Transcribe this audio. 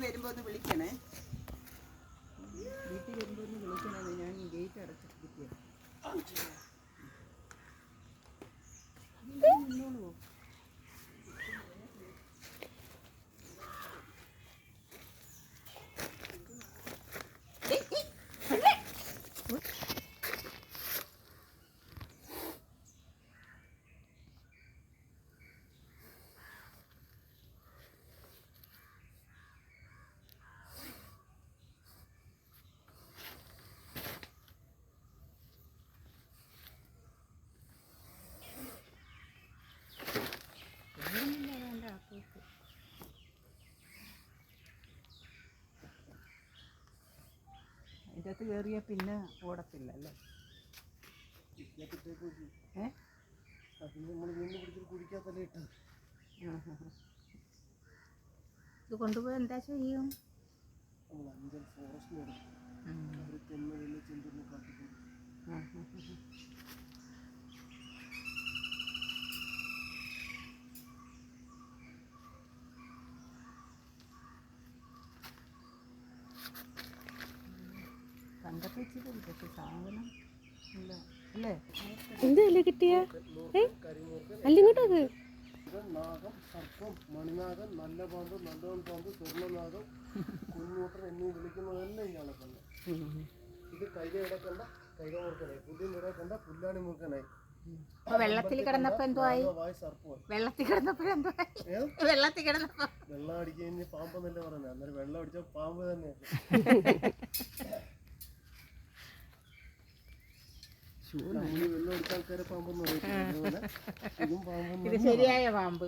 വരുമ്പോൾ ഒന്ന് വിളിക്കണേ. വീട്ടിൽ വരുമ്പോൾ ഒന്ന് വിളിക്കണേ. ഞാൻ ഗേറ്റ് അടച്ചിട്ടിരിക്കുക. നിന്നോളൂ. അതിൻ്റെ അകത്ത് കയറിയാൽ പിന്നെ ഓടത്തില്ല അല്ലേ? ഇത് കൊണ്ടുപോയി എന്താ ചെയ്യും? കണ്ടപ്പോൾ വെച്ചിട്ട് പക്ഷെ സാധനം ഇല്ല അല്ലേ? എന്തല്ലേ കിട്ടിയ അല്ലിങ്ങോട്ടത് നാഗം, സർപ്പം, മണിനാഗം, നല്ല പാമ്പ്, നല്ലോൺ പാമ്പ്, സ്വർണ്ണനാഗം, കുഞ്ഞൂട്ടൻ എന്നീ വിളിക്കുന്നതെല്ലാം ഇയാളെ കണ്ട. ഇത് കൈക ഇടക്കണ്ട കൈക മൂർക്കനായി, പുതിയ നിറക്കണ്ട പുല്ലാണി മൂർക്കനായി. വെള്ളത്തിൽ കിടന്നപ്പോ എന്തുവായി? വെള്ളത്തിൽ കിടന്നപ്പോ വെള്ളം അടിക്കുന്ന പാമ്പെന്നല്ലേ പറഞ്ഞത്. അന്നേരം വെള്ളം അടിച്ച പാമ്പ് തന്നെയാണ്. വെള്ളം അടിച്ച ആൾക്കാരെ പാമ്പെന്ന് പറയുന്നത്. ഇതും പാമ്പ്. ശരിയായ പാമ്പ്.